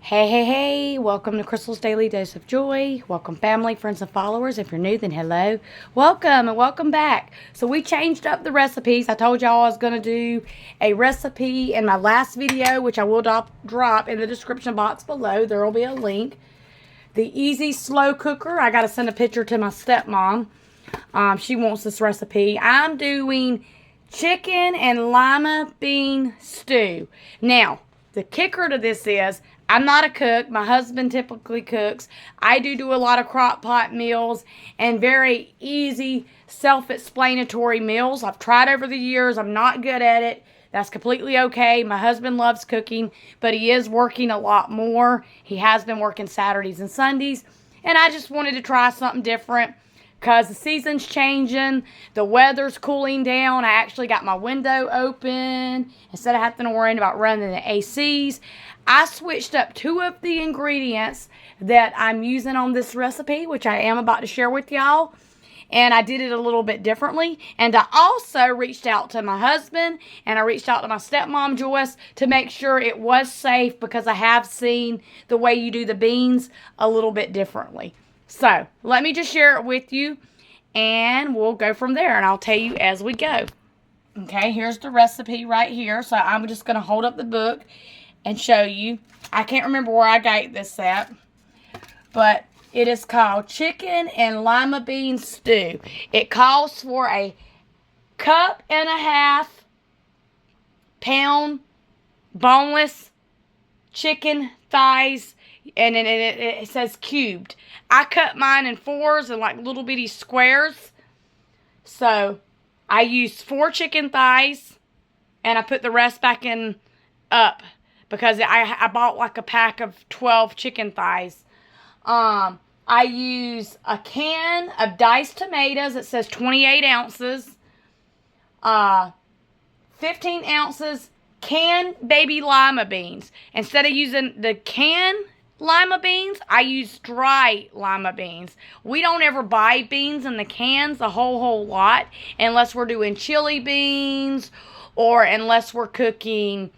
Hey, welcome to Crystal's Daily Dose of Joy. Welcome family, friends, and followers. If you're new, then hello. Welcome and welcome back. So we changed up the recipes. I told y'all I was going to do a recipe in my last video, which I will drop in the description box below. There will be a link. The easy slow cooker. I got to send a picture to my stepmom. She wants this recipe. I'm doing chicken and lima bean stew. Now, the kicker to this is, I'm not a cook. My husband typically cooks. I do a lot of crock pot meals and very easy, self-explanatory meals. I've tried over the years. I'm not good at it. That's completely okay. My husband loves cooking, but he is working a lot more. He has been working Saturdays and Sundays, and I just wanted to try something different because the season's changing. The weather's cooling down. I actually got my window open instead of having to worry about running the ACs. I switched up two of the ingredients that I'm using on this recipe, which I am about to share with y'all. And I did it a little bit differently. And I also reached out to my husband and I reached out to my stepmom, Joyce, to make sure it was safe because I have seen the way you do the beans a little bit differently. So let me just share it with you and we'll go from there. And I'll tell you as we go. Okay, here's the recipe right here. So I'm just going to hold up the book and show you. I can't remember where I got this at, but it is called Chicken and Lima Bean Stew. It calls for a 1.5 pound boneless chicken thighs, and then it says cubed. I cut mine in 4s and like little bitty squares. So I used 4 chicken thighs and I put the rest back in up because I bought like a pack of 12 chicken thighs. I use a can of diced tomatoes. It says 28 ounces. 15 ounces canned baby lima beans. Instead of using the canned lima beans, I use dry lima beans. We don't ever buy beans in the cans a whole lot unless we're doing chili beans or unless we're cooking,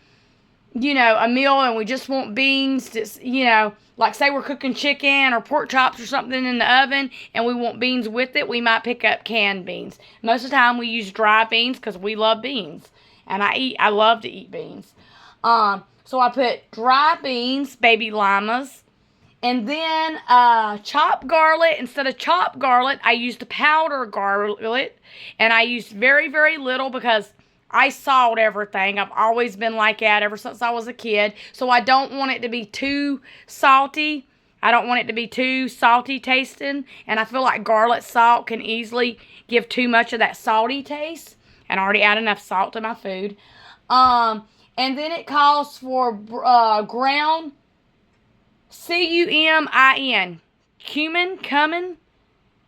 a meal and we just want beans to, like say we're cooking chicken or pork chops or something in the oven and we want beans with it, we might pick up canned beans. Most of the time we use dry beans because we love beans. And I love to eat beans. So I put dry beans, baby limas, and then chopped garlic. Instead of chopped garlic, I used powder garlic. And I used very, very little because I salt everything. I've always been like that ever since I was a kid. So I don't want it to be too salty. I don't want it to be too salty tasting. And I feel like garlic salt can easily give too much of that salty taste. And I already add enough salt to my food. And then it calls for ground cumin.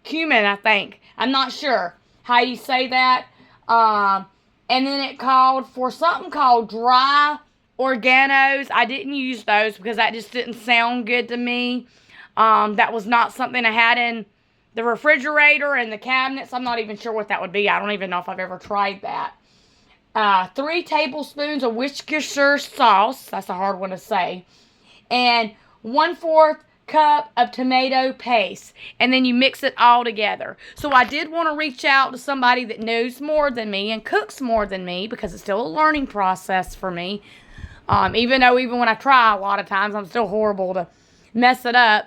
Cumin, I think. I'm not sure how you say that. And then it called for something called dry organos. I didn't use those because that just didn't sound good to me. That was not something I had in the refrigerator and the cabinets. I'm not even sure what that would be. I don't even know if I've ever tried that. 3 tablespoons of Worcestershire sauce. That's a hard one to say. And 1/4 cup of tomato paste. And then you mix it all together. So I did want to reach out to somebody that knows more than me and cooks more than me because it's still a learning process for me. Even when I try a lot of times, I'm still horrible to mess it up.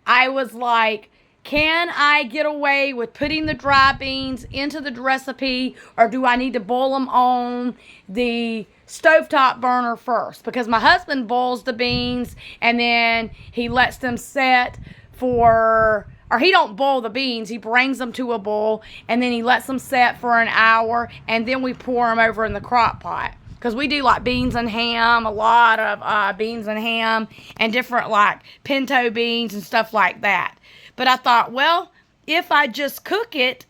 I was like, can I get away with putting the dry beans into the recipe, or do I need to boil them on the stovetop burner first? Because my husband boils the beans and then he lets them set or he don't boil the beans, he brings them to a boil and then he lets them set for an hour and then we pour them over in the crock pot. Because we do like beans and ham, a lot of beans and ham and different like pinto beans and stuff like that. But I thought, well, if I just cook it,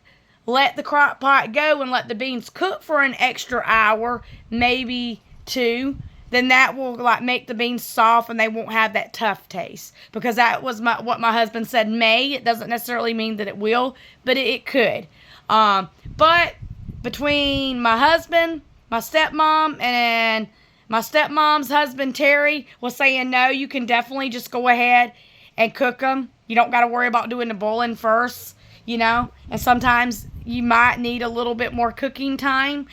let the crock pot go and let the beans cook for an extra hour, maybe 2, then that will like make the beans soft and they won't have that tough taste. Because that was what my husband said may. It doesn't necessarily mean that it will, but it could. But between my husband, my stepmom, and My stepmom's husband, Terry, was saying, no, you can definitely just go ahead and cook them. You don't got to worry about doing the boiling first, you know. And sometimes you might need a little bit more cooking time.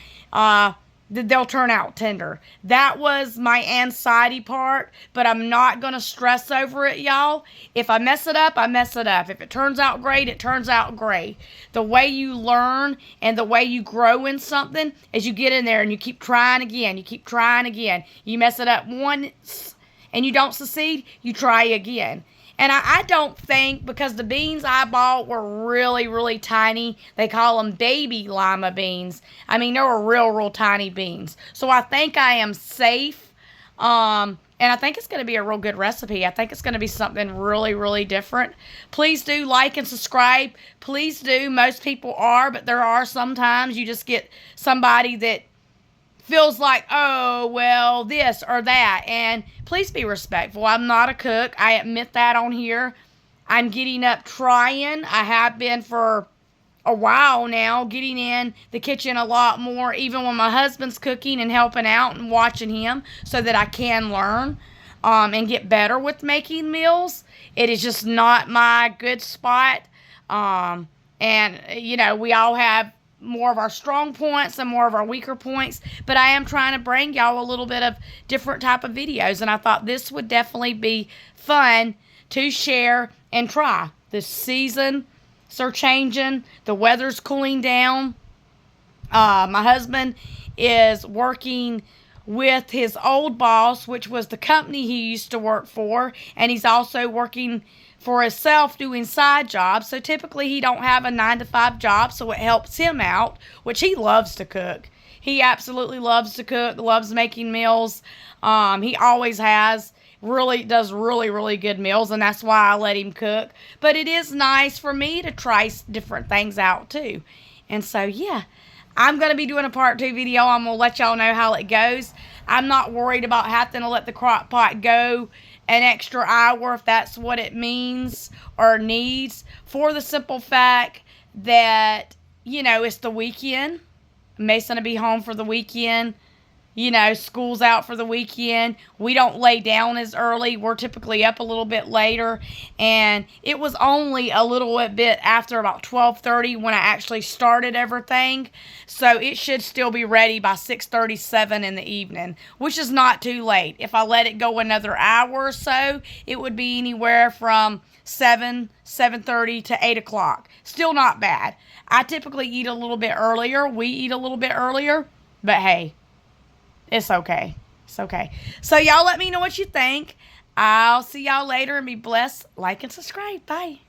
They'll turn out tender. That was my anxiety part, but I'm not going to stress over it, y'all. If I mess it up, I mess it up. If it turns out great, it turns out great. The way you learn and the way you grow in something is you get in there and you keep trying again. You keep trying again. You mess it up once and you don't succeed, you try again. And I don't think, because the beans I bought were really, really tiny. They call them baby Lima beans. I mean, they were real, real tiny beans. So I think I am safe. And I think it's going to be a real good recipe. I think it's going to be something really, really different. Please do like and subscribe. Please do. Most people are, but there are sometimes you just get somebody that feels like, oh, well, this or that. And please be respectful. I'm not a cook. I admit that on here. I'm getting up trying. I have been for a while now, getting in the kitchen a lot more, even when my husband's cooking and helping out and watching him, so that I can learn and get better with making meals. It is just not my good spot. And, you know, we all have more of our strong points and more of our weaker points, but I am trying to bring y'all a little bit of different type of videos, and I thought this would definitely be fun to share and try. The seasons are changing, the weather's cooling down. My husband is working with his old boss, which was the company he used to work for, and he's also working for himself doing side jobs. So typically he don't have a 9-to-5 job, so it helps him out, which he loves to cook. He absolutely loves to cook, loves making meals. He always has. Really does really, really good meals, and that's why I let him cook. But it is nice for me to try different things out too. And so, yeah, I'm going to be doing a part 2 video. I'm going to let y'all know how it goes. I'm not worried about having to let the crock pot go an extra hour, if that's what it means or needs, for the simple fact that, you know, it's the weekend. Mason will be home for the weekend. You know, school's out for the weekend. We don't lay down as early. We're typically up a little bit later. And it was only a little bit after about 12:30 when I actually started everything. So it should still be ready by 6:37 in the evening, which is not too late. If I let it go another hour or so, it would be anywhere from 7:30 to 8 o'clock. Still not bad. I typically eat a little bit earlier. We eat a little bit earlier. But hey, it's okay. It's okay. So y'all let me know what you think. I'll see y'all later, and be blessed. Like and subscribe. Bye.